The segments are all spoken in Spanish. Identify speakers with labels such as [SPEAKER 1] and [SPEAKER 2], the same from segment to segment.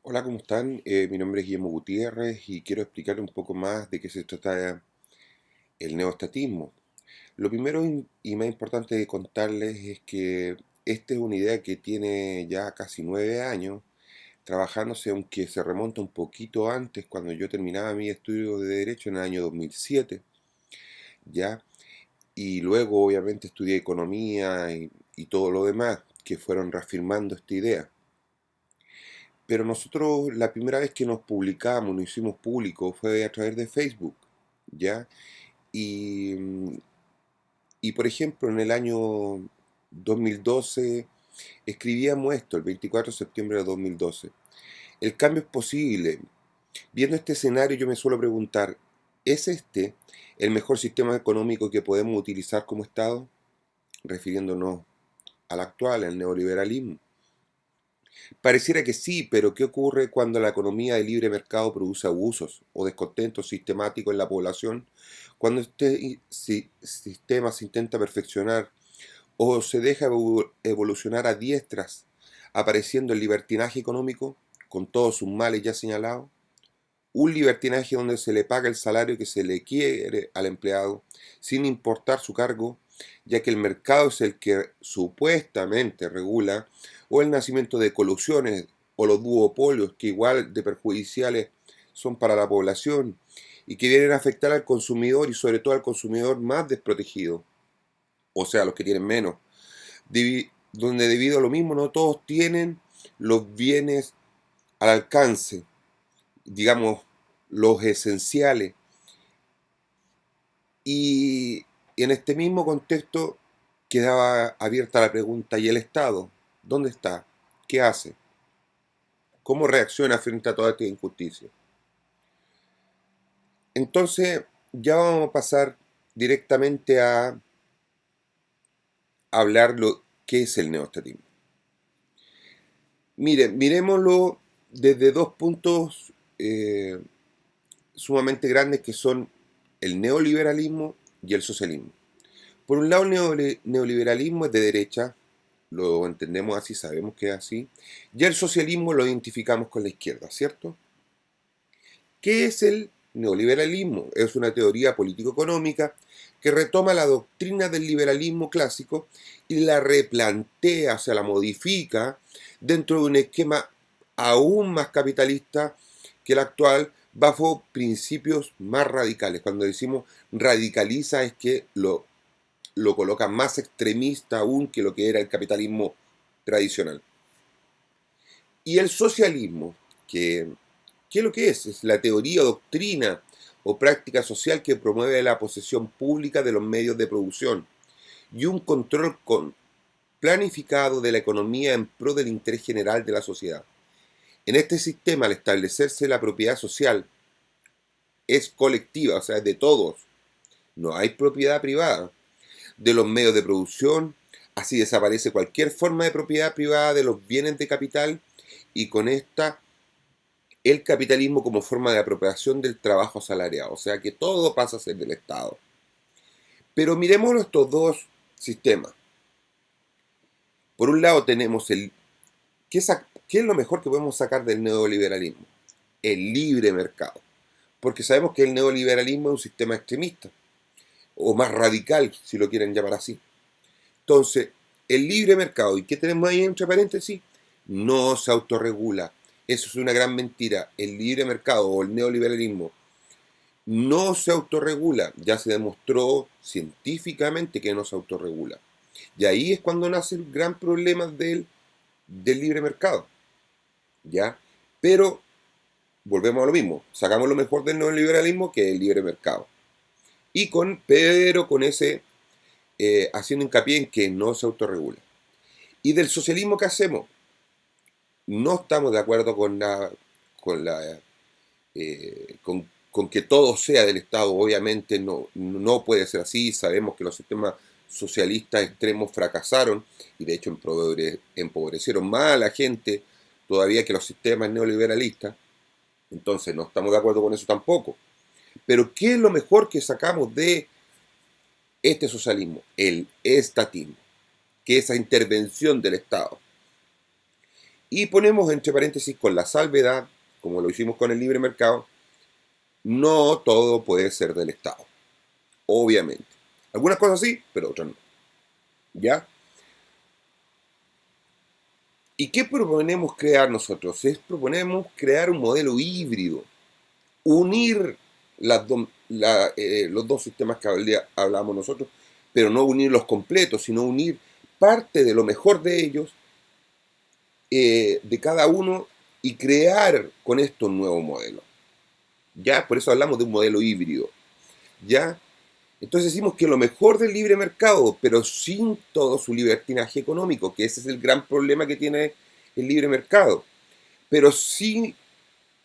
[SPEAKER 1] Hola, ¿cómo están? Mi nombre es Guillermo Gutiérrez y quiero explicar un poco más de qué se trata el neoestatismo. Lo primero y más importante de contarles es que esta es una idea que tiene ya casi 9 años trabajándose, aunque se remonta un poquito antes, cuando yo terminaba mi estudio de Derecho en el año 2007, ¿ya? Y luego obviamente estudié Economía y todo lo demás, que fueron reafirmando esta idea. Pero nosotros la primera vez que nos publicamos, nos hicimos público, fue a través de Facebook, ¿ya? Y, y por ejemplo, en el año 2012 escribíamos esto, el 24 de septiembre de 2012. El cambio es posible. Viendo este escenario yo me suelo preguntar, ¿es este el mejor sistema económico que podemos utilizar como Estado? Refiriéndonos al actual, al neoliberalismo. Pareciera que sí, pero ¿qué ocurre cuando la economía de libre mercado produce abusos o descontentos sistemáticos en la población? Cuando sistema se intenta perfeccionar o se deja evolucionar a diestras, apareciendo el libertinaje económico con todos sus males ya señalados. Un libertinaje donde se le paga el salario que se le quiere al empleado, sin importar su cargo, ya que el mercado es el que supuestamente regula, o el nacimiento de colusiones o los duopolios que igual de perjudiciales son para la población y que vienen a afectar al consumidor y sobre todo al consumidor más desprotegido, o sea, los que tienen menos, donde debido a lo mismo no todos tienen los bienes al alcance, digamos, los esenciales. Y en este mismo contexto quedaba abierta la pregunta, ¿y el Estado? ¿Dónde está? ¿Qué hace? ¿Cómo reacciona frente a toda esta injusticia? Entonces, ya vamos a pasar directamente a hablar lo que es el neoestatismo. Miren, miremoslo desde dos puntos sumamente grandes que son el neoliberalismo y el socialismo. Por un lado, el neoliberalismo es de derecha, lo entendemos así, sabemos que es así, y el socialismo lo identificamos con la izquierda, ¿cierto? ¿Qué es el neoliberalismo? Es una teoría político-económica que retoma la doctrina del liberalismo clásico y la replantea, o sea, la modifica dentro de un esquema aún más capitalista que el actual, bajo principios más radicales. Cuando decimos radicaliza es que lo coloca más extremista aún que lo que era el capitalismo tradicional. Y el socialismo, que, ¿qué es lo que es? Es la teoría, doctrina o práctica social que promueve la posesión pública de los medios de producción y un control planificado de la economía en pro del interés general de la sociedad. En este sistema, al establecerse la propiedad social, es colectiva, o sea, es de todos. No hay propiedad privada de los medios de producción, así desaparece cualquier forma de propiedad privada de los bienes de capital y con esta el capitalismo como forma de apropiación del trabajo asalariado, o sea que todo pasa a ser del Estado. Pero miremos estos dos sistemas. Por un lado tenemos ¿qué es lo mejor que podemos sacar del neoliberalismo? El libre mercado. Porque sabemos que el neoliberalismo es un sistema extremista, o más radical, si lo quieren llamar así. Entonces, el libre mercado, ¿y qué tenemos ahí entre paréntesis? No se autorregula. Eso es una gran mentira. El libre mercado o el neoliberalismo no se autorregula. Ya se demostró científicamente que no se autorregula. Y ahí es cuando nace el gran problema del libre mercado. ¿Ya? Pero volvemos a lo mismo. Sacamos lo mejor del neoliberalismo que es el libre mercado. Pero con ese, haciendo hincapié en que no se autorregula. ¿Y del socialismo qué hacemos? No estamos de acuerdo con la con que todo sea del Estado. Obviamente no puede ser así. Sabemos que los sistemas socialistas extremos fracasaron y de hecho empobrecieron más a la gente todavía que los sistemas neoliberalistas. Entonces no estamos de acuerdo con eso tampoco. Pero ¿qué es lo mejor que sacamos de este socialismo? El estatismo, que es esa intervención del Estado. Y ponemos entre paréntesis con la salvedad, como lo hicimos con el libre mercado, no todo puede ser del Estado, obviamente. Algunas cosas sí, pero otras no. ¿Ya? ¿Y qué proponemos crear nosotros? Proponemos crear un modelo híbrido, unir los dos sistemas que hablamos nosotros, pero no unirlos completos, sino unir parte de lo mejor de ellos, de cada uno, y crear con esto un nuevo modelo. ¿Ya? Por eso hablamos de un modelo híbrido. ¿Ya? Entonces decimos que lo mejor del libre mercado, pero sin todo su libertinaje económico, que ese es el gran problema que tiene el libre mercado. Pero sí,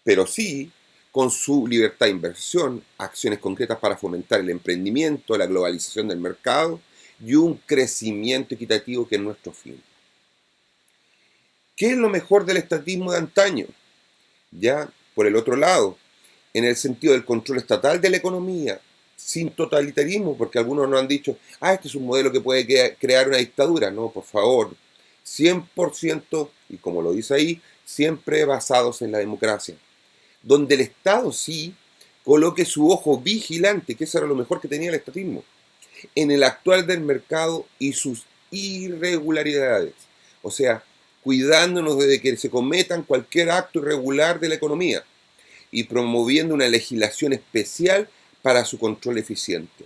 [SPEAKER 1] pero sí con su libertad de inversión, acciones concretas para fomentar el emprendimiento, la globalización del mercado y un crecimiento equitativo que es nuestro fin. ¿Qué es lo mejor del estatismo de antaño? Ya, por el otro lado, en el sentido del control estatal de la economía, sin totalitarismo, porque algunos nos han dicho, este es un modelo que puede crear una dictadura. No, por favor, 100%, y como lo dice ahí, siempre basados en la democracia, donde el Estado sí coloque su ojo vigilante, que eso era lo mejor que tenía el estatismo, en el actual del mercado y sus irregularidades. O sea, cuidándonos de que se cometan cualquier acto irregular de la economía y promoviendo una legislación especial para su control eficiente.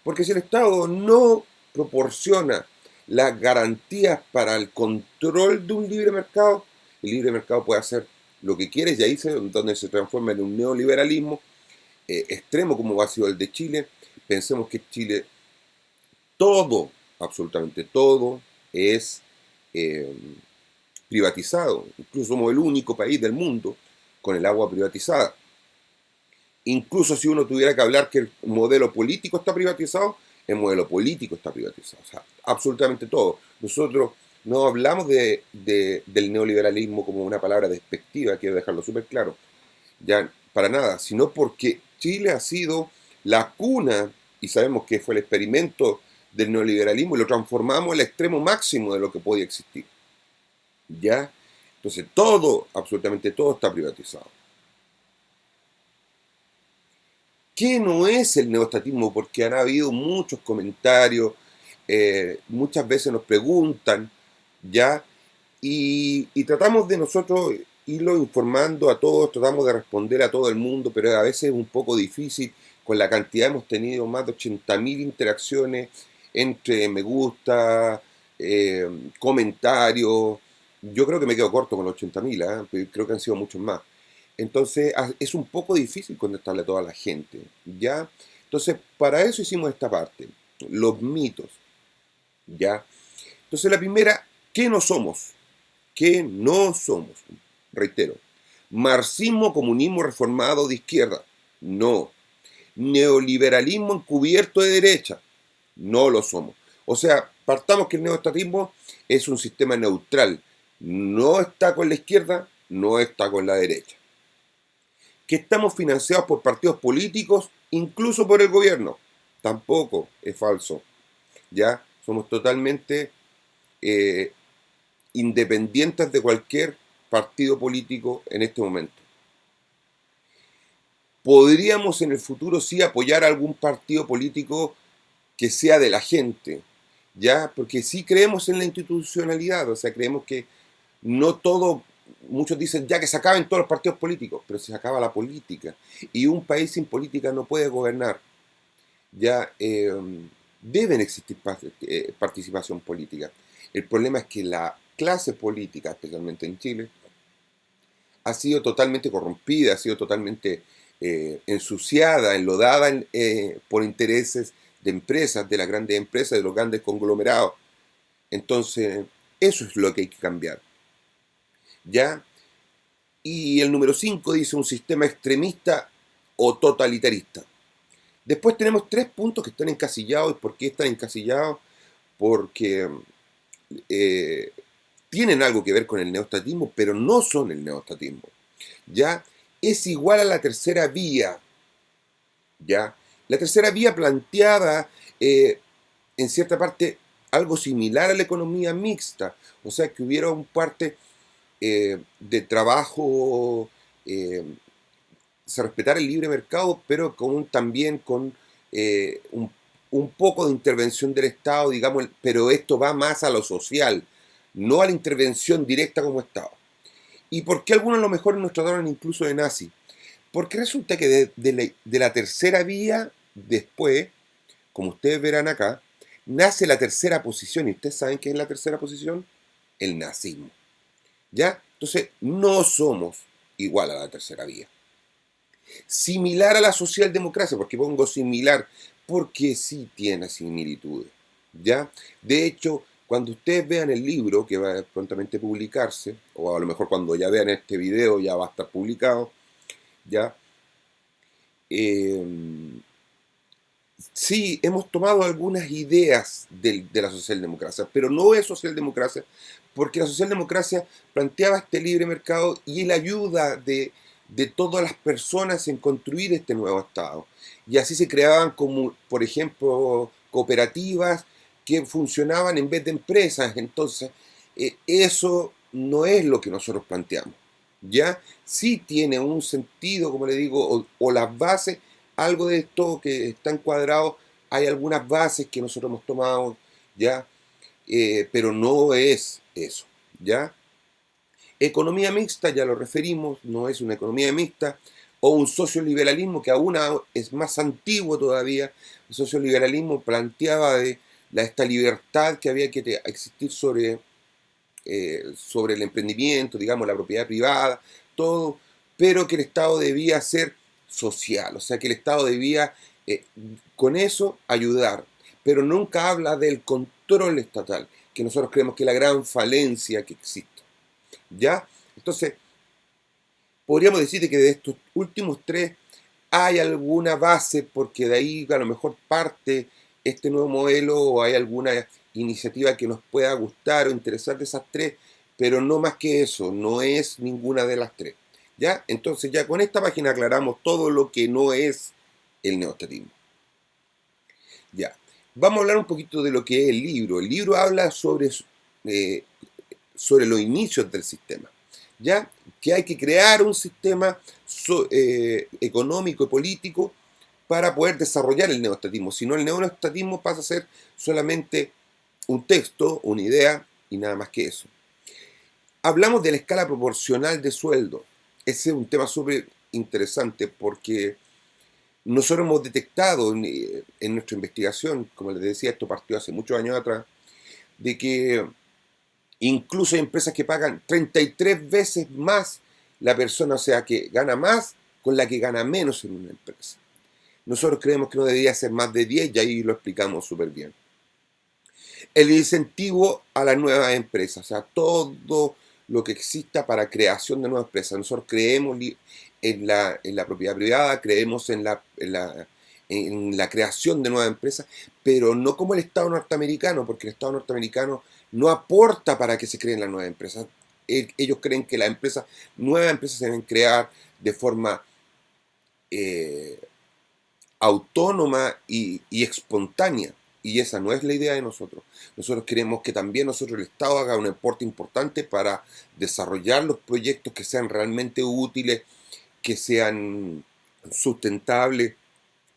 [SPEAKER 1] Porque si el Estado no proporciona las garantías para el control de un libre mercado, el libre mercado puede hacer lo que quiere, y ahí es donde se transforma en un neoliberalismo extremo como ha sido el de Chile. Pensemos que Chile, todo, absolutamente todo, es eh, privatizado. Incluso somos el único país del mundo con el agua privatizada. Incluso si uno tuviera que hablar que el modelo político está privatizado, el modelo político está privatizado. O sea, absolutamente todo. Nosotros no hablamos del neoliberalismo como una palabra despectiva, quiero dejarlo súper claro, ya para nada, sino porque Chile ha sido la cuna, y sabemos que fue el experimento del neoliberalismo, y lo transformamos al extremo máximo de lo que podía existir. ¿Ya? Entonces todo, absolutamente todo está privatizado. ¿Qué no es el neoestatismo? Porque han habido muchos comentarios, muchas veces nos preguntan, ¿ya? Y tratamos de nosotros irlo informando a todos, tratamos de responder a todo el mundo, pero a veces es un poco difícil con la cantidad. Hemos tenido más de 80.000 interacciones entre me gusta, comentarios. Yo creo que me quedo corto con los 80.000, creo que han sido muchos más. Entonces es un poco difícil contestarle a toda la gente, ¿ya? Entonces, para eso hicimos esta parte, los mitos, ¿ya? Entonces, la primera, ¿qué no somos? ¿Qué no somos? Reitero, marxismo, comunismo reformado de izquierda, no. Neoliberalismo encubierto de derecha, no lo somos. O sea, partamos que el neoestatismo es un sistema neutral, no está con la izquierda, no está con la derecha. Que estamos financiados por partidos políticos, incluso por el gobierno, tampoco es falso. Ya somos totalmente eh, independientes de cualquier partido político en este momento. Podríamos en el futuro sí apoyar a algún partido político que sea de la gente, ¿ya? Porque sí creemos en la institucionalidad, o sea, creemos que no todo, muchos dicen ya que se acaben todos los partidos políticos, pero se acaba la política. Y un país sin política no puede gobernar. Ya deben existir participación política. El problema es que la clase política, especialmente en Chile, ha sido totalmente corrompida, ha sido totalmente ensuciada, enlodada por intereses de empresas, de las grandes empresas, de los grandes conglomerados. Entonces, eso es lo que hay que cambiar. ¿Ya? Y el número 5 dice un sistema extremista o totalitarista. Después tenemos 3 puntos que están encasillados. ¿Y por qué están encasillados? Porque eh, tienen algo que ver con el neoestatismo, pero no son el neoestatismo. ¿Ya? Es igual a la tercera vía. ¿Ya? La tercera vía planteaba en cierta parte algo similar a la economía mixta, o sea que hubiera un parte de trabajo, se respetara el libre mercado, pero también con un poco de intervención del Estado, digamos, pero esto va más a lo social, no a la intervención directa como Estado. ¿Y por qué algunos a lo mejor nos trataron incluso de nazi? Porque resulta que de la tercera vía, después, como ustedes verán acá, nace la tercera posición. ¿Y ustedes saben qué es la tercera posición? El nazismo. ¿Ya? Entonces, no somos igual a la tercera vía. Similar a la socialdemocracia, porque pongo similar, porque sí tiene similitudes. ¿Ya? De hecho, cuando ustedes vean el libro, que va a prontamente publicarse, o a lo mejor cuando ya vean este video ya va a estar publicado, ¿ya? Eh, sí, hemos tomado algunas ideas de la socialdemocracia, pero no es socialdemocracia, porque la socialdemocracia planteaba este libre mercado y la ayuda de todas las personas en construir este nuevo Estado. Y así se creaban, como, por ejemplo, cooperativas que funcionaban en vez de empresas. Entonces, eso no es lo que nosotros planteamos. ¿Ya? Sí tiene un sentido, como le digo, o las bases, algo de esto que está encuadrado, hay algunas bases que nosotros hemos tomado, ¿ya? Pero no es eso, ¿ya? Economía mixta, ya lo referimos, no es una economía mixta, o un socioliberalismo que aún es más antiguo todavía. El socioliberalismo planteaba esta libertad que había que existir sobre el emprendimiento, digamos, la propiedad privada, todo, pero que el Estado debía ser social, o sea, que el Estado debía con eso ayudar, pero nunca habla del control estatal, que nosotros creemos que es la gran falencia que existe. ¿Ya? Entonces, podríamos decir que de estos últimos tres hay alguna base, porque de ahí a lo mejor parte este nuevo modelo, o hay alguna iniciativa que nos pueda gustar o interesar de esas tres, pero no más que eso, no es ninguna de las tres. ¿Ya? Entonces ya con esta página aclaramos todo lo que no es el neoestatismo. Ya. Vamos a hablar un poquito de lo que es el libro. El libro habla eh, sobre los inicios del sistema. ¿Ya? Que hay que crear un sistema económico y político para poder desarrollar el neoestatismo. Si no, el neoestatismo pasa a ser solamente un texto, una idea y nada más que eso. Hablamos de la escala proporcional de sueldo. Ese es un tema súper interesante porque nosotros hemos detectado en nuestra investigación, como les decía, esto partió hace muchos años atrás, de que incluso hay empresas que pagan 33 veces más la persona, o sea, que gana más con la que gana menos en una empresa. Nosotros creemos que no debería ser más de 10 y ahí lo explicamos súper bien. El incentivo a las nuevas empresas, o sea, todo lo que exista para creación de nuevas empresas. Nosotros creemos en la propiedad privada, creemos en la creación de nuevas empresas, pero no como el Estado norteamericano, porque el Estado norteamericano no aporta para que se creen las nuevas empresas. Ellos creen que las nuevas empresas se deben crear de forma eh, autónoma y espontánea. Y esa no es la idea de nosotros. Nosotros queremos que también el Estado haga un aporte importante para desarrollar los proyectos que sean realmente útiles, que sean sustentables,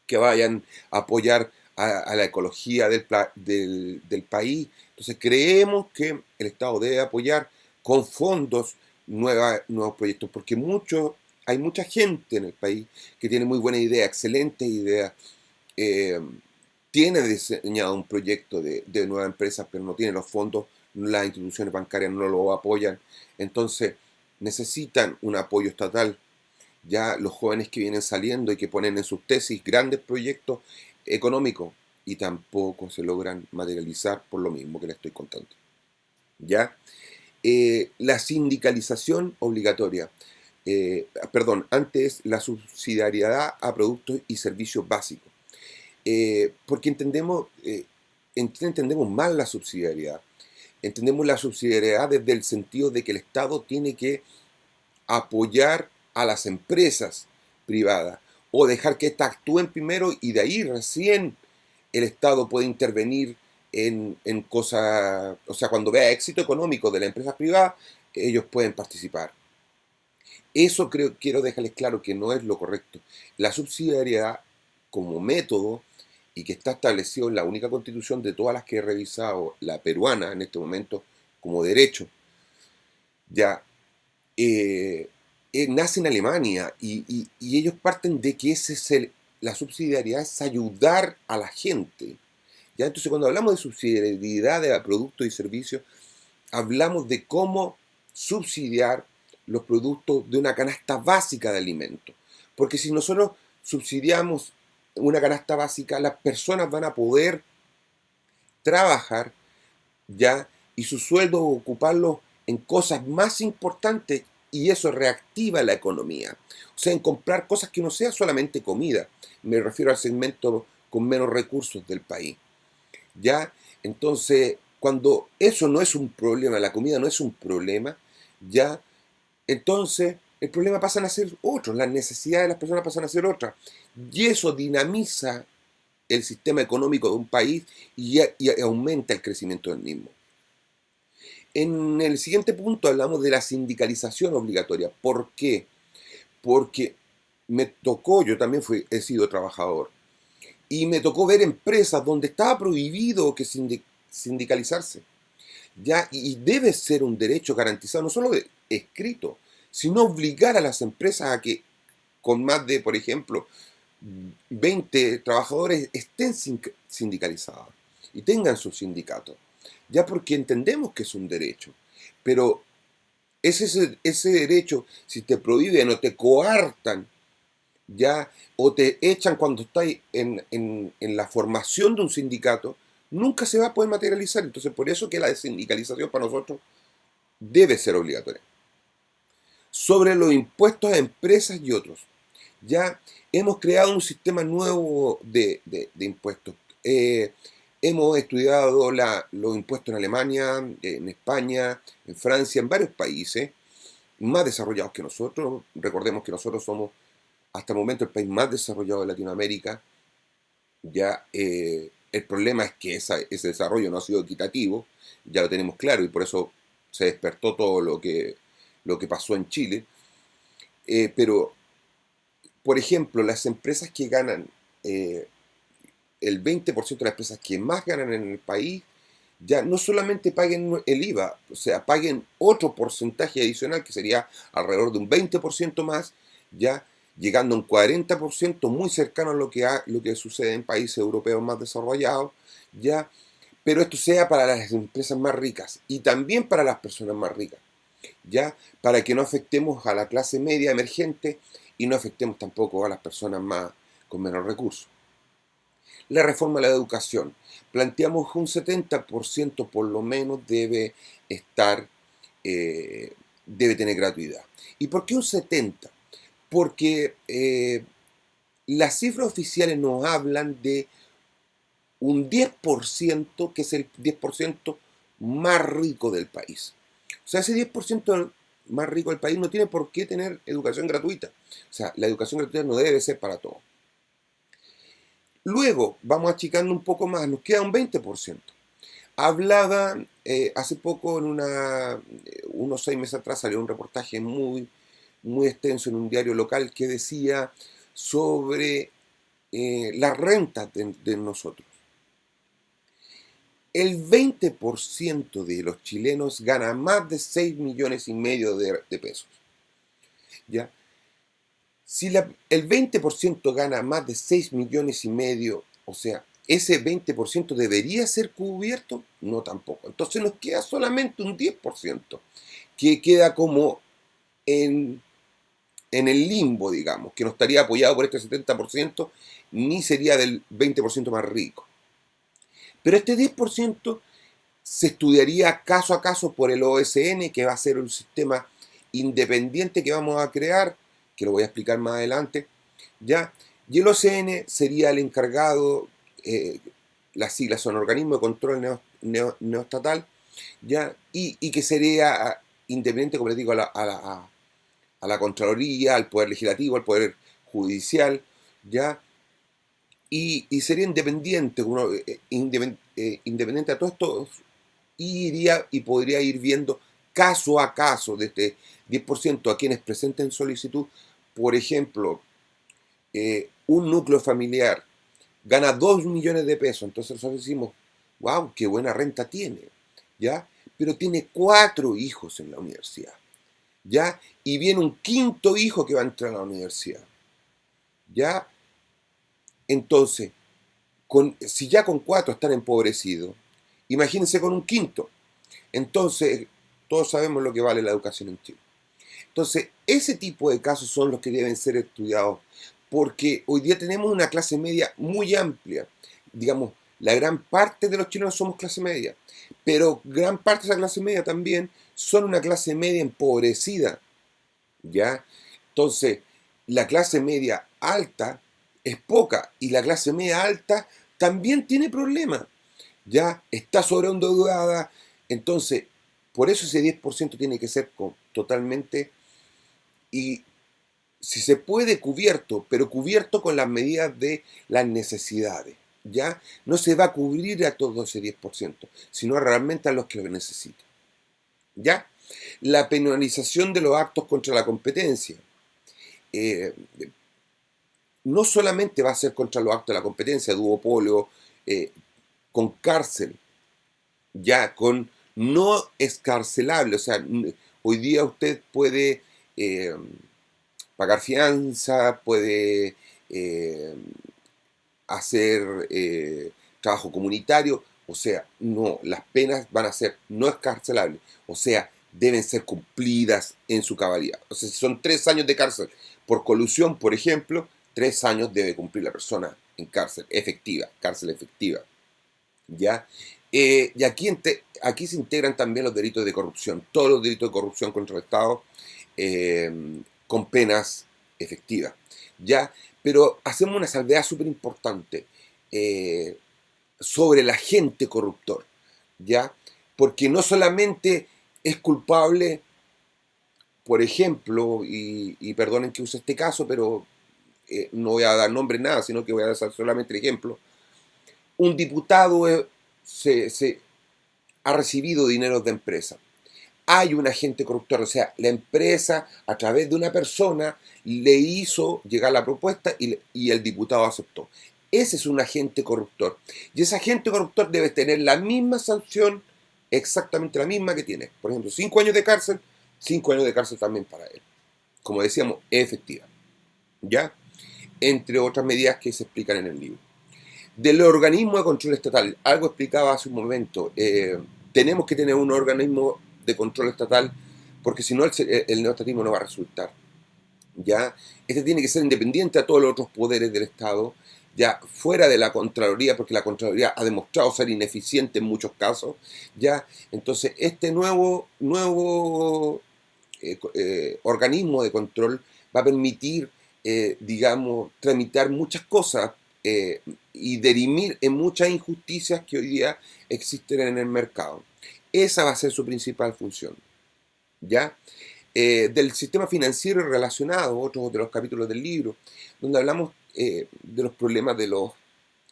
[SPEAKER 1] que vayan a apoyar a la ecología del país. Entonces creemos que el Estado debe apoyar con fondos nuevos proyectos, porque hay mucha gente en el país que tiene muy buenas ideas, excelentes ideas, eh, tiene diseñado un proyecto de nueva empresa, pero no tiene los fondos, las instituciones bancarias no lo apoyan, entonces necesitan un apoyo estatal. Ya los jóvenes que vienen saliendo y que ponen en sus tesis grandes proyectos económicos y tampoco se logran materializar por lo mismo que les estoy contando. ¿Ya? La sindicalización obligatoria. Antes la subsidiariedad a productos y servicios básicos. Porque entendemos mal la subsidiariedad. Entendemos la subsidiariedad desde el sentido de que el Estado tiene que apoyar a las empresas privadas o dejar que éstas actúen primero y de ahí recién el Estado puede intervenir en cosas, o sea, cuando vea éxito económico de la empresa privada, ellos pueden participar. Eso quiero dejarles claro que no es lo correcto. La subsidiariedad como método y que está establecido en la única constitución de todas las que he revisado, la peruana en este momento, como derecho, ya nace en Alemania y ellos parten de que la subsidiariedad es ayudar a la gente. ¿Ya? Entonces cuando hablamos de subsidiariedad de productos y servicios, hablamos de cómo subsidiar los productos de una canasta básica de alimentos. Porque si nosotros subsidiamos una canasta básica, las personas van a poder trabajar ya y su sueldo ocuparlo en cosas más importantes y eso reactiva la economía. O sea, en comprar cosas que no sea solamente comida. Me refiero al segmento con menos recursos del país. ¿Ya? Entonces, cuando eso no es un problema, la comida no es un problema, ¿ya? Entonces el problema pasan a ser otros, las necesidades de las personas pasan a ser otras. Y eso dinamiza el sistema económico de un país y aumenta el crecimiento del mismo. En el siguiente punto hablamos de la sindicalización obligatoria. ¿Por qué? Porque me tocó, yo también he sido trabajador, y me tocó ver empresas donde estaba prohibido que sindicalizarse. ¿Ya? Y debe ser un derecho garantizado, no solo escrito, sino obligar a las empresas a que con más de, por ejemplo, 20 trabajadores estén sindicalizados y tengan su sindicato. Ya porque entendemos que es un derecho, pero ese derecho, si te prohíben o te coartan, ya, o te echan cuando estás en la formación de un sindicato, nunca se va a poder materializar. Entonces, por eso que la sindicalización para nosotros debe ser obligatoria. Sobre los impuestos a empresas y otros, ya hemos creado un sistema nuevo de impuestos. Hemos estudiado los impuestos en Alemania, en España, en Francia, en varios países más desarrollados que nosotros. Recordemos que nosotros somos hasta el momento el país más desarrollado de Latinoamérica. Ya el problema es que ese desarrollo no ha sido equitativo, ya lo tenemos claro y por eso se despertó todo lo que pasó en Chile. Pero, por ejemplo, las empresas que ganan, el 20% de las empresas que más ganan en el país, ya no solamente paguen el IVA, o sea, paguen otro porcentaje adicional que sería alrededor de un 20% más, ya llegando a un 40% muy cercano a lo que sucede en países europeos más desarrollados, ya, pero esto sea para las empresas más ricas y también para las personas más ricas, ya, para que no afectemos a la clase media emergente y no afectemos tampoco a las personas más con menos recursos. La reforma de la educación. Planteamos que un 70% por lo menos debe estar, debe tener gratuidad. ¿Y por qué un 70%? Porque las cifras oficiales nos hablan de un 10% que es el 10% más rico del país. O sea, ese 10% más rico del país no tiene por qué tener educación gratuita. O sea, la educación gratuita no debe ser para todos. Luego, vamos achicando un poco más, nos queda un 20%. Hablaba hace poco, unos 6 meses atrás, salió un reportaje muy extenso en un diario local que decía sobre las rentas de nosotros. El 20% de los chilenos gana más de 6,5 millones de pesos. ¿Ya? Si el 20% gana más de 6,5 millones, o sea, ese 20% debería ser cubierto, no tampoco. Entonces nos queda solamente un 10%, que queda como en el limbo, digamos, que no estaría apoyado por este 70%, ni sería del 20% más rico. Pero este 10% se estudiaría caso a caso por el OSN, que va a ser un sistema independiente que vamos a crear, que lo voy a explicar más adelante, ¿ya? Y el OCN sería el encargado, las siglas son Organismo de Control Neoestatal, ¿ya? Y que sería independiente, como les digo, a la Contraloría, al Poder Legislativo, al Poder Judicial, ¿ya? Y sería independiente, independiente a todos estos, y podría ir viendo caso a caso de este 10% a quienes presenten solicitud. Por ejemplo, un núcleo familiar gana 2 millones de pesos, entonces nosotros decimos, wow, qué buena renta tiene, ¿ya? Pero tiene 4 hijos en la universidad, ¿ya? Y viene un quinto hijo que va a entrar a la universidad, ¿ya? Entonces, si ya con 4 están empobrecidos, imagínense con un quinto. Entonces, todos sabemos lo que vale la educación en Chile. Entonces, ese tipo de casos son los que deben ser estudiados, porque hoy día tenemos una clase media muy amplia. Digamos, la gran parte de los chilenos somos clase media, pero gran parte de esa clase media también son una clase media empobrecida, ¿ya? Entonces, la clase media alta es poca y la clase media alta también tiene problemas, ¿ya? Está sobreendeudada, entonces, por eso ese 10% tiene que ser totalmente, y si se puede, cubierto, pero cubierto con las medidas de las necesidades, ¿ya? No se va a cubrir a todo ese 10%, sino realmente a los que lo necesitan, ¿ya? La penalización de los actos contra la competencia. Eh, no solamente va a ser contra los actos de la competencia, duopolio, eh, con cárcel, ya, con no escarcelable, o sea, hoy día usted puede eh, pagar fianza, puede eh, hacer trabajo comunitario, o sea, no, las penas van a ser no escarcelables, o sea, deben ser cumplidas en su cabalidad. O sea, si son 3 años de cárcel por colusión, por ejemplo, 3 años debe cumplir la persona en cárcel efectiva, ¿ya? Y aquí se integran también los delitos de corrupción, todos los delitos de corrupción contra el Estado, eh, con penas efectivas, ¿ya? Pero hacemos una salvedad súper importante eh, sobre el agente corruptor, ¿ya? Porque no solamente es culpable, por ejemplo, y perdonen que use este caso, pero no voy a dar nombre nada, sino que voy a dar solamente el ejemplo. Un diputado se ha recibido dinero de empresa. Hay un agente corruptor, o sea, la empresa a través de una persona le hizo llegar la propuesta y el diputado aceptó. Ese es un agente corruptor. Y ese agente corruptor debe tener la misma sanción, exactamente la misma que tiene. Por ejemplo, 5 años de cárcel, 5 años de cárcel también para él. Como decíamos, efectiva. ¿Ya? Entre otras medidas que se explican en el libro. Del organismo de control estatal, algo explicaba hace un momento, tenemos que tener un organismo de control estatal porque si no el neoestatismo no va a resultar, ¿ya? Este tiene que ser independiente a todos los otros poderes del Estado, ya fuera de la Contraloría, porque la Contraloría ha demostrado ser ineficiente en muchos casos, ¿ya? Entonces este nuevo organismo de control va a permitir, digamos, tramitar muchas cosas y dirimir en muchas injusticias que hoy día existen en el mercado. Esa va a ser su principal función, ¿ya? Del sistema financiero relacionado, otro de los capítulos del libro, donde hablamos de los problemas de los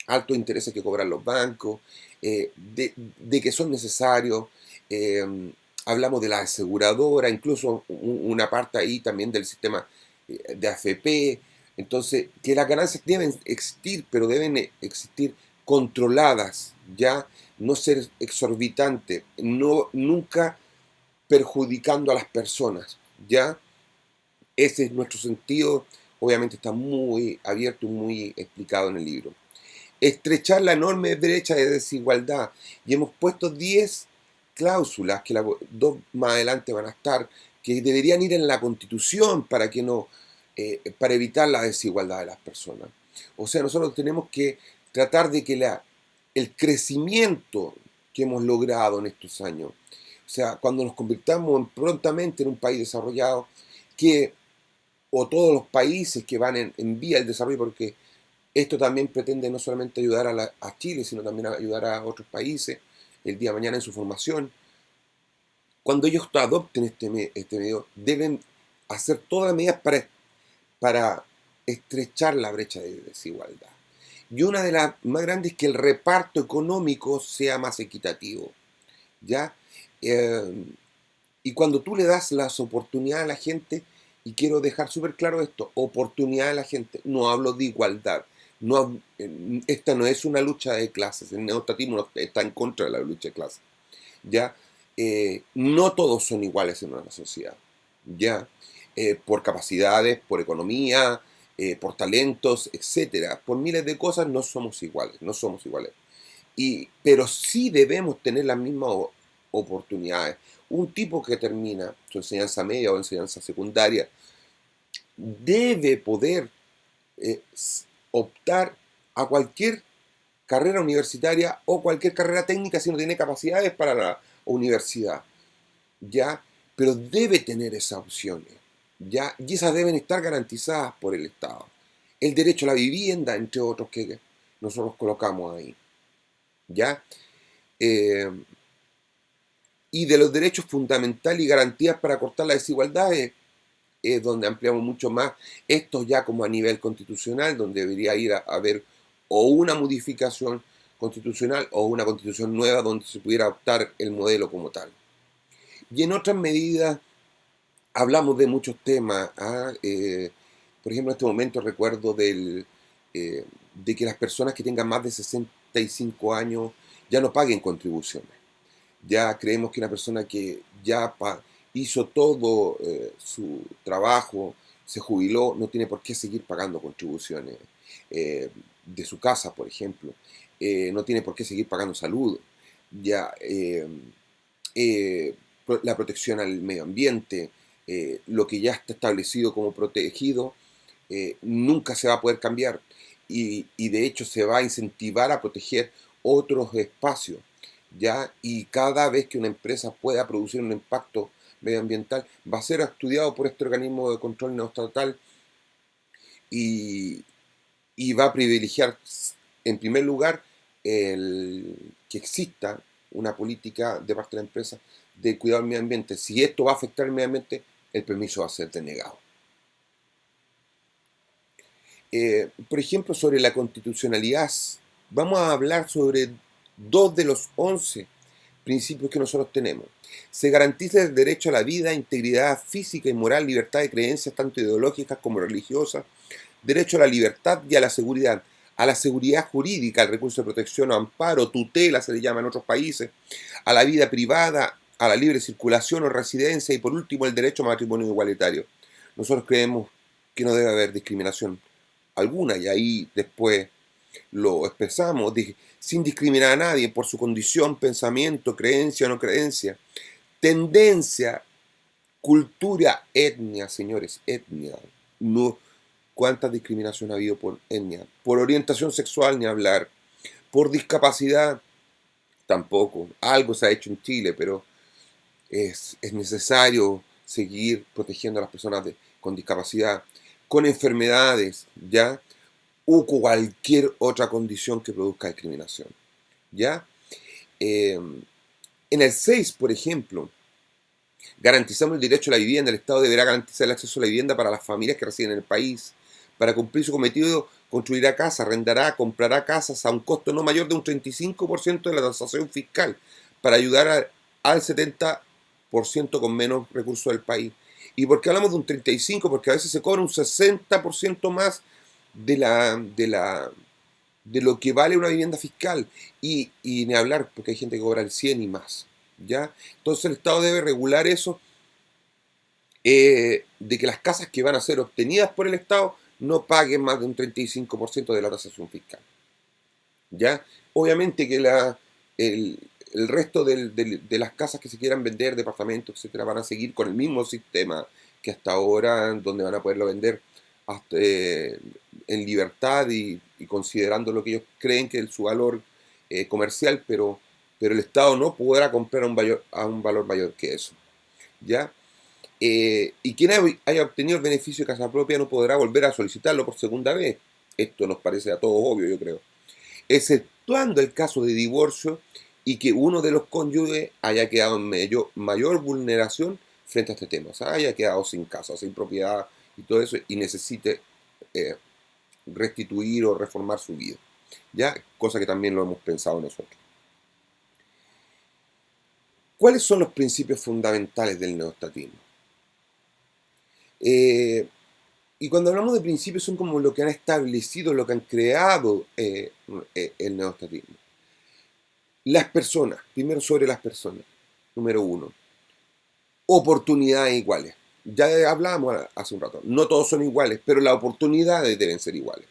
[SPEAKER 1] altos intereses que cobran los bancos, de que son necesarios, eh, hablamos de la aseguradora, incluso una parte ahí también del sistema de AFP, entonces que las ganancias deben existir, pero deben existir controladas, ya, no ser exorbitantes, no, nunca perjudicando a las personas, ya, ese es nuestro sentido, obviamente está muy abierto y muy explicado en el libro. Estrechar la enorme brecha de desigualdad. Y hemos puesto 10 cláusulas, que dos más adelante van a estar, que deberían ir en la Constitución para que no, para evitar la desigualdad de las personas. O sea, nosotros tenemos que tratar de que el crecimiento que hemos logrado en estos años, o sea, cuando nos convirtamos prontamente en un país desarrollado, que, o todos los países que van en vía del desarrollo, porque esto también pretende no solamente ayudar a Chile, sino también ayudar a otros países el día de mañana en su formación. Cuando ellos adopten este medio, deben hacer todas las medidas para estrechar la brecha de desigualdad. Y una de las más grandes es que el reparto económico sea más equitativo, ¿ya? Y cuando tú le das las oportunidades a la gente, y quiero dejar súper claro esto, oportunidad a la gente, no hablo de igualdad. No, esta no es una lucha de clases, el neoestatismo está en contra de la lucha de clases. ¿Ya? No todos son iguales en una sociedad, ¿ya? Por capacidades, por economía, por talentos, etcétera, por miles de cosas no somos iguales, no somos iguales. Pero sí debemos tener las mismas oportunidades. Un tipo que termina su enseñanza media o enseñanza secundaria debe poder optar a cualquier carrera universitaria o cualquier carrera técnica si no tiene capacidades para la universidad, ¿ya? Pero debe tener esas opciones, ¿ya? Y esas deben estar garantizadas por el Estado. El derecho a la vivienda, entre otros que nosotros colocamos ahí, ¿ya? Eh, y de los derechos fundamentales y garantías para cortar las desigualdades, es donde ampliamos mucho más esto ya como a nivel constitucional, donde debería ir a haber o una modificación constitucional o una constitución nueva donde se pudiera adoptar el modelo como tal. Y en otras medidas hablamos de muchos temas. Por ejemplo, en este momento recuerdo de que las personas que tengan más de 65 años ya no paguen contribuciones. Ya creemos que una persona que ya hizo todo su trabajo, se jubiló, no tiene por qué seguir pagando contribuciones de su casa, por ejemplo. No tiene por qué seguir pagando salud. Ya, eh, la protección al medio ambiente, lo que ya está establecido como protegido, nunca se va a poder cambiar. Y de hecho se va a incentivar a proteger otros espacios, ¿ya? Y cada vez que una empresa pueda producir un impacto medioambiental, va a ser estudiado por este organismo de control no estatal y, y va a privilegiar, en primer lugar, que exista una política de parte de la empresa de cuidado del medio ambiente. Si esto va a afectar el medio ambiente, el permiso va a ser denegado. Por ejemplo, sobre la constitucionalidad, vamos a hablar sobre dos de los 11 principios que nosotros tenemos. Se garantiza el derecho a la vida, integridad física y moral, libertad de creencias, tanto ideológicas como religiosas, derecho a la libertad y a la seguridad jurídica, al recurso de protección o amparo, tutela se le llama en otros países, a la vida privada, a la libre circulación o residencia y por último el derecho a matrimonio igualitario. Nosotros creemos que no debe haber discriminación alguna y ahí después lo expresamos, sin discriminar a nadie por su condición, pensamiento, creencia o no creencia, tendencia, cultura, etnia, señores, etnia. No, ¿cuánta discriminación ha habido por etnia? Por orientación sexual, ni hablar. Por discapacidad, tampoco. Algo se ha hecho en Chile, pero es necesario seguir protegiendo a las personas con discapacidad, con enfermedades, ¿ya? O cualquier otra condición que produzca discriminación, ¿ya? Eh, en el 6, por ejemplo, garantizamos el derecho a la vivienda. El Estado deberá garantizar el acceso a la vivienda para las familias que residen en el país. Para cumplir su cometido, construirá casas, arrendará, comprará casas a un costo no mayor de un 35% de la tasación fiscal, para ayudar al 70% con menos recursos del país. ¿Y por qué hablamos de un 35%? Porque a veces se cobra un 60% más de de lo que vale una vivienda fiscal. Y ni hablar, porque hay gente que cobra el 100 y más, ¿ya? Entonces el Estado debe regular eso, de que las casas que van a ser obtenidas por el Estado no paguen más de un 35% de la tasación fiscal, ¿ya? Obviamente que el resto de las casas que se quieran vender, departamentos, etcétera, van a seguir con el mismo sistema que hasta ahora, donde van a poderlo vender hasta, en libertad y considerando lo que ellos creen que es su valor comercial, pero el Estado no podrá comprar a un valor mayor que eso, ¿ya? Y quien haya obtenido el beneficio de casa propia no podrá volver a solicitarlo por segunda vez. Esto nos parece a todos obvio, yo creo. Exceptuando el caso de divorcio y que uno de los cónyuges haya quedado en mayor vulneración frente a este tema. O sea, haya quedado sin casa, sin propiedad y todo eso y necesite eh, restituir o reformar su vida, ¿ya? Cosa que también lo hemos pensado nosotros. ¿Cuáles son los principios fundamentales del neoestatismo? Eh, y cuando hablamos de principios son como lo que han establecido, lo que han creado el neoestatismo. Las personas, primero sobre las personas, número uno. Oportunidades iguales. Ya hablábamos hace un rato, no todos son iguales, pero las oportunidades deben ser iguales.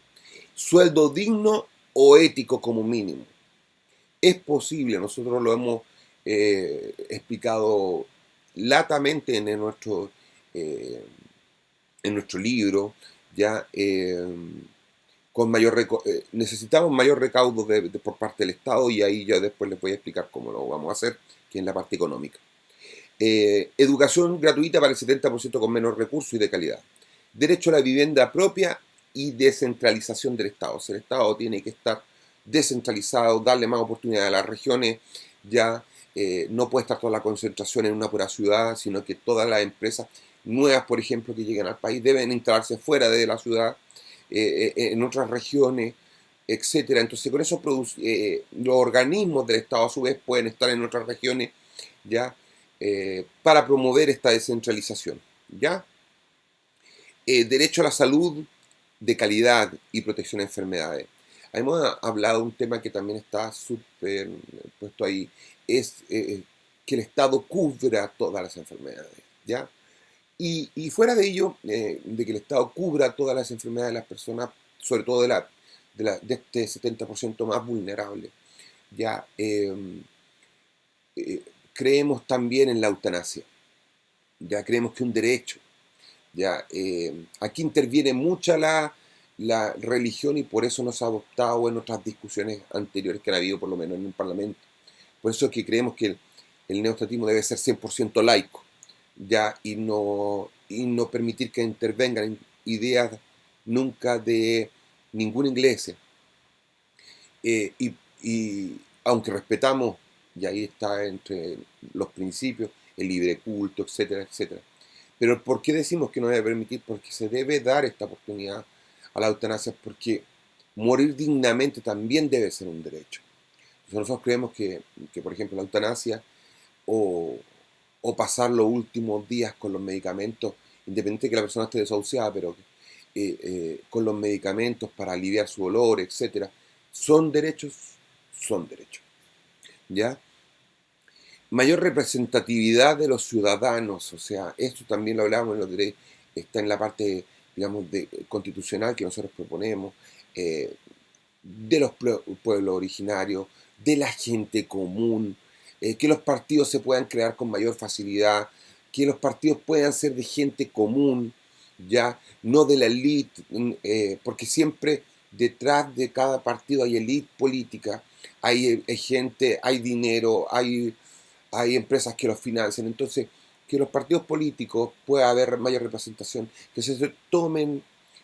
[SPEAKER 1] Sueldo digno o ético como mínimo. Es posible, nosotros lo hemos explicado latamente eh, en nuestro libro, ya con necesitamos mayor recaudo por parte del Estado y ahí yo después les voy a explicar cómo lo vamos a hacer, que es la parte económica. Educación gratuita para el 70% con menos recursos y de calidad. Derecho a la vivienda propia y descentralización del Estado. O sea, el Estado tiene que estar descentralizado, darle más oportunidades a las regiones, ya no puede estar toda la concentración en una pura ciudad, sino que todas las empresas nuevas, por ejemplo, que lleguen al país deben instalarse fuera de la ciudad, en otras regiones, etcétera. Entonces, con eso los organismos del Estado a su vez pueden estar en otras regiones, ya para promover esta descentralización, ¿ya? Derecho a la salud de calidad y protección a enfermedades. Hemos hablado de un tema que también está súper puesto ahí, es que el Estado cubra todas las enfermedades, ¿ya? Y fuera de ello, de que el Estado cubra todas las enfermedades de las personas, sobre todo de este 70% más vulnerable, ¿ya? Creemos también en la eutanasia, ya creemos que es un derecho, ya aquí interviene mucha la religión y por eso nos ha adoptado en otras discusiones anteriores que han habido, por lo menos en el Parlamento. Por eso es que creemos que el neoestatismo debe ser 100% laico, ya y no permitir que intervengan ideas nunca de ninguna iglesia. Y aunque respetamos, y ahí está entre los principios, el libre culto, etcétera, etcétera. Pero ¿por qué decimos que no debe permitir? Porque se debe dar esta oportunidad a la eutanasia, porque morir dignamente también debe ser un derecho. Nosotros creemos que por ejemplo, la eutanasia o, o pasar los últimos días con los medicamentos, independiente de que la persona esté desahuciada, pero con los medicamentos para aliviar su dolor, etcétera, son derechos, son derechos. ¿Ya? Mayor representatividad de los ciudadanos, o sea, esto también lo hablamos en los derechos, está en la parte, digamos, constitucional que nosotros proponemos, de los pueblos originarios, de la gente común, que los partidos se puedan crear con mayor facilidad, que los partidos puedan ser de gente común, ya, no de la élite, porque siempre detrás de cada partido hay élite política, hay gente, hay dinero, hay empresas que los financian. Entonces, que los partidos políticos pueda haber mayor representación, que se tomen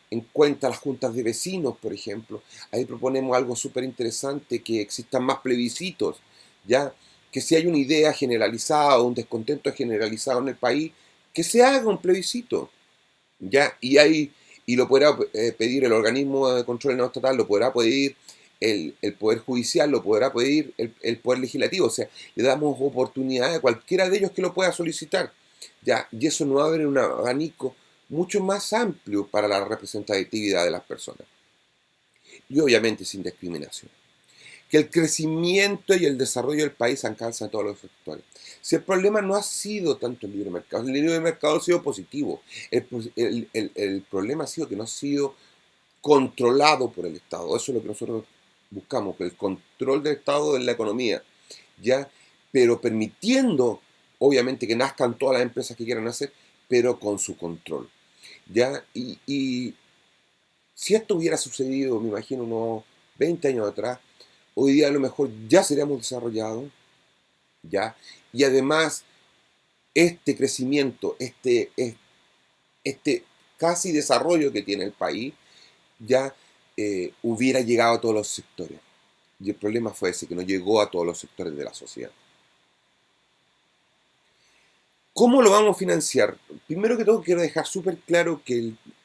[SPEAKER 1] en cuenta las juntas de vecinos, por ejemplo. Ahí proponemos algo súper interesante, que existan más plebiscitos, ¿ya? Que si hay una idea generalizada o un descontento generalizado en el país, que se haga un plebiscito, ¿ya? Y lo podrá pedir el organismo de control no estatal, lo podrá pedir el Poder Judicial, lo podrá pedir el Poder Legislativo, o sea, le damos oportunidad a cualquiera de ellos que lo pueda solicitar, ¿ya? Y eso nos abre un abanico mucho más amplio para la representatividad de las personas. Y obviamente sin discriminación. Que el crecimiento y el desarrollo del país alcanza a todos los sectores. Si el problema no ha sido tanto el libre mercado, el libre mercado ha sido positivo. El problema ha sido que no ha sido controlado por el Estado. Eso es lo que nosotros buscamos, que el control del Estado en la economía, ¿ya? Pero permitiendo, obviamente, que nazcan todas las empresas que quieran hacer, pero con su control, ¿ya? Y si esto hubiera sucedido, me imagino, unos 20 años atrás, hoy día a lo mejor ya seríamos desarrollados, ¿ya? Y además, este crecimiento, este casi desarrollo que tiene el país, ya hubiera llegado a todos los sectores. Y el problema fue ese, que no llegó a todos los sectores de la sociedad. ¿Cómo lo vamos a financiar? Primero que todo quiero dejar súper claro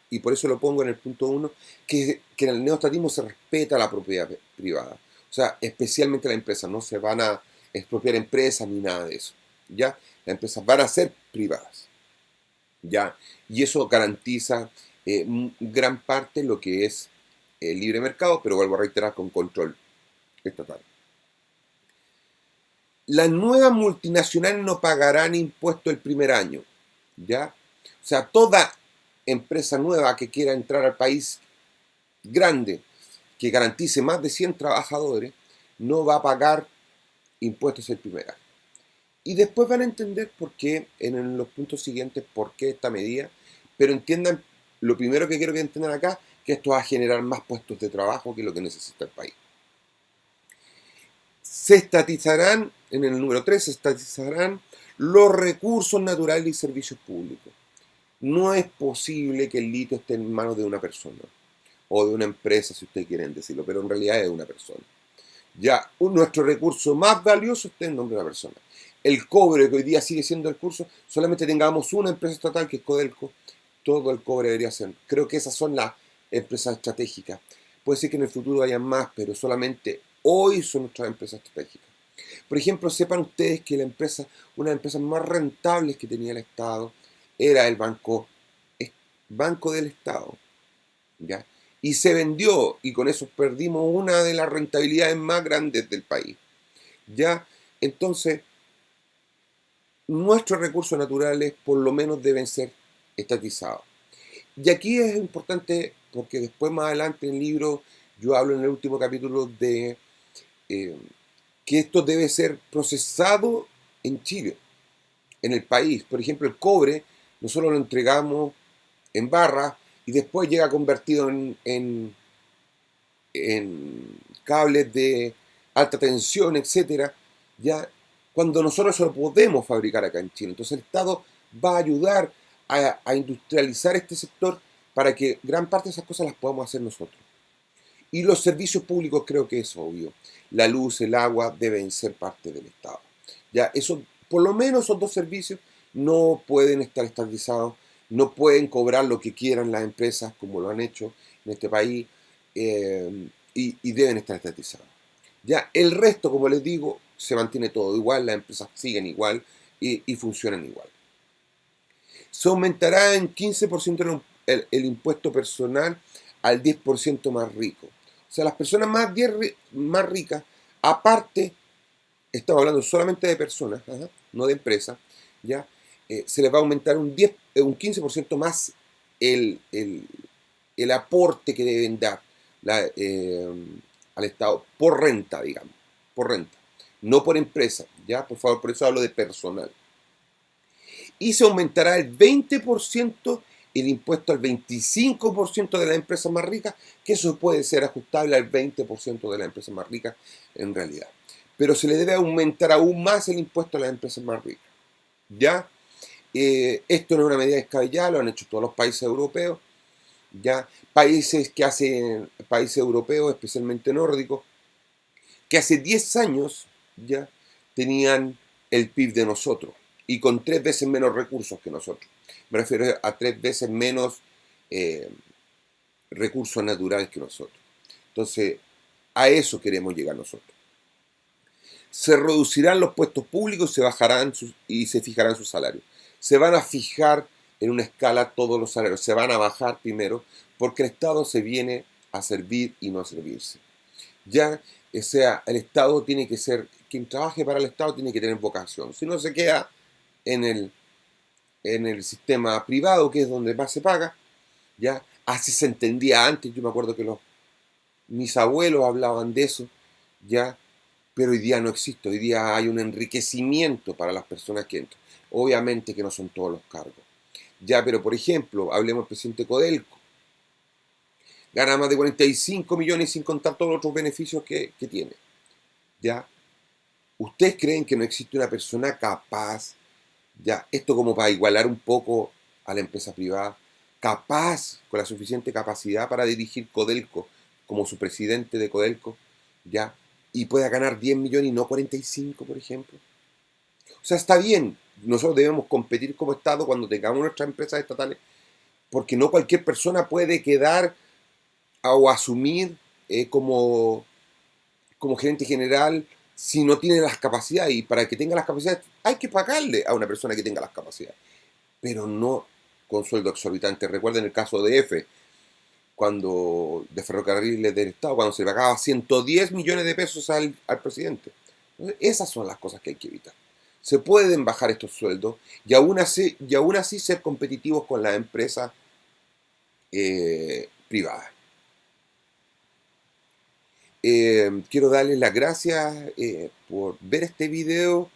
[SPEAKER 1] y por eso lo pongo en el punto uno, que en el neoestatismo se respeta la propiedad privada. O sea, especialmente la empresa, no se van a expropiar empresas ni nada de eso. ¿ya? Las empresas van a ser privadas, ¿ya? Y eso garantiza gran parte lo que es el libre mercado, pero vuelvo a reiterar, con control estatal. Las nuevas multinacionales no pagarán impuestos el primer año, ¿ya? O sea, toda empresa nueva que quiera entrar al país grande, que garantice más de 100 trabajadores, no va a pagar impuestos el primer año. Y después van a entender por qué, en los puntos siguientes, por qué esta medida, pero entiendan, lo primero que quiero que entiendan acá, que esto va a generar más puestos de trabajo que lo que necesita el país. Se estatizarán, en el número 3, se estatizarán los recursos naturales y servicios públicos. No es posible que el litio esté en manos de una persona, o de una empresa, si ustedes quieren decirlo, pero en realidad es de una persona. Ya nuestro recurso más valioso está en nombre de una persona. El cobre, que hoy día sigue siendo el curso, solamente tengamos una empresa estatal que es Codelco, todo el cobre debería ser. Creo que esas son las empresas estratégicas. Puede ser que en el futuro haya más, pero solamente hoy son nuestras empresas estratégicas. Por ejemplo, sepan ustedes que una de las empresas más rentables que tenía el Estado era el Banco del Estado, ¿ya? Y se vendió, y con eso perdimos una de las rentabilidades más grandes del país, ¿ya? Entonces, nuestros recursos naturales por lo menos deben ser estatizados. Y aquí es importante porque después más adelante en el libro yo hablo en el último capítulo de eh, que esto debe ser procesado en Chile, en el país. Por ejemplo, el cobre nosotros lo entregamos en barra y después llega convertido en cables de alta tensión, etcétera, ya cuando nosotros eso lo podemos fabricar acá en Chile. Entonces el Estado va a ayudar a industrializar este sector para que gran parte de esas cosas las podamos hacer nosotros. Y los servicios públicos creo que es obvio. La luz, el agua deben ser parte del Estado. Ya, eso, por lo menos esos dos servicios no pueden estar estatizados, no pueden cobrar lo que quieran las empresas como lo han hecho en este país y deben estar estatizados. Ya, el resto, como les digo, se mantiene todo igual, las empresas siguen igual y funcionan igual. Se aumentará en 15% el impuesto personal al 10% más rico. O sea, las personas más ricas, aparte, estamos hablando solamente de personas, no de empresas, ¿ya? Se les va a aumentar un 15% más el, el, el aporte que deben dar la, al Estado por renta, digamos, por renta, no por empresa, ¿ya? Por favor, por eso hablo de personal. Y se aumentará el 20% el impuesto al 25% de las empresas más ricas, que eso puede ser ajustable al 20% de las empresas más ricas en realidad. Pero se le debe aumentar aún más el impuesto a las empresas más ricas. ¿Ya? Esto no es una medida descabellada, lo han hecho todos los países europeos. ¿Ya? Países europeos, especialmente nórdicos, que hace 10 años ya tenían el PIB de nosotros y con 3 veces menos recursos que nosotros. Me refiero a 3 veces menos eh, recursos naturales que nosotros. Entonces, a eso queremos llegar nosotros. Se reducirán los puestos públicos y se fijarán sus salarios. Se van a fijar en una escala todos los salarios. Se van a bajar primero porque el Estado se viene a servir y no a servirse. Ya, o sea, el Estado tiene que ser, quien trabaje para el Estado tiene que tener vocación. Si no se queda en el sistema privado, que es donde más se paga, ya, así se entendía antes, yo me acuerdo que mis abuelos hablaban de eso, ya, pero hoy día no existe, hoy día hay un enriquecimiento para las personas que entran. Obviamente que no son todos los cargos. Ya, pero por ejemplo, hablemos del presidente Codelco, gana más de 45 millones sin contar todos los otros beneficios que tiene. ¿Ya? ¿Ustedes creen que no existe una persona capaz, ya, esto como para igualar un poco a la empresa privada, capaz, con la suficiente capacidad para dirigir Codelco, como su presidente de Codelco, ya, y pueda ganar 10 millones y no 45, por ejemplo? O sea, está bien, nosotros debemos competir como Estado cuando tengamos nuestras empresas estatales, porque no cualquier persona puede quedar o asumir como gerente general si no tiene las capacidades, y para que tenga las capacidades hay que pagarle a una persona que tenga las capacidades, pero no con sueldo exorbitante. Recuerden el caso de F, cuando de Ferrocarriles del Estado, cuando se le pagaba 110 millones de pesos al presidente. Entonces, esas son las cosas que hay que evitar. Se pueden bajar estos sueldos y aún así ser competitivos con las empresas privadas. Quiero darles las gracias por ver este video,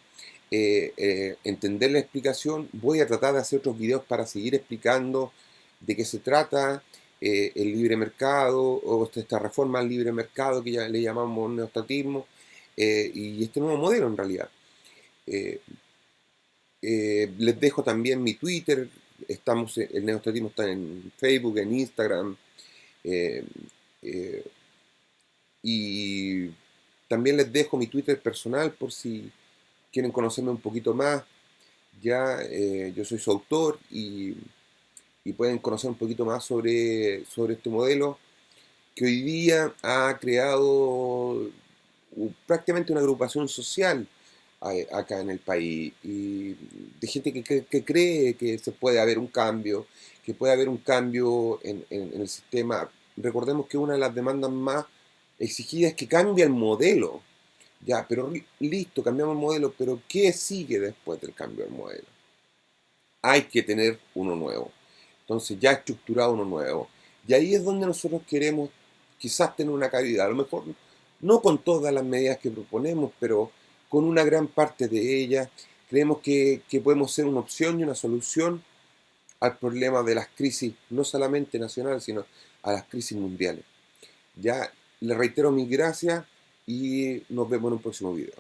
[SPEAKER 1] entender la explicación. Voy a tratar de hacer otros videos para seguir explicando de qué se trata el libre mercado o esta reforma al libre mercado que ya le llamamos neoestatismo y este nuevo modelo en realidad. Eh, Les dejo también mi Twitter. El neoestatismo está en Facebook, en Instagram. eh, eh, y también les dejo mi Twitter personal por si quieren conocerme un poquito más. Ya yo soy su autor y pueden conocer un poquito más sobre este modelo que hoy día ha creado prácticamente una agrupación social acá en el país y de gente que cree que se puede haber un cambio, que puede haber un cambio en el sistema. Recordemos que una de las demandas más exigidas es que cambie el modelo. Ya, pero listo, cambiamos el modelo, pero ¿qué sigue después del cambio del modelo? Hay que tener uno nuevo. Entonces ya estructurado uno nuevo. Y ahí es donde nosotros queremos quizás tener una cabida. A lo mejor no con todas las medidas que proponemos, pero con una gran parte de ellas. Creemos que podemos ser una opción y una solución al problema de las crisis, no solamente nacionales, sino a las crisis mundiales. Ya les reitero mis gracias y nos vemos en un próximo video.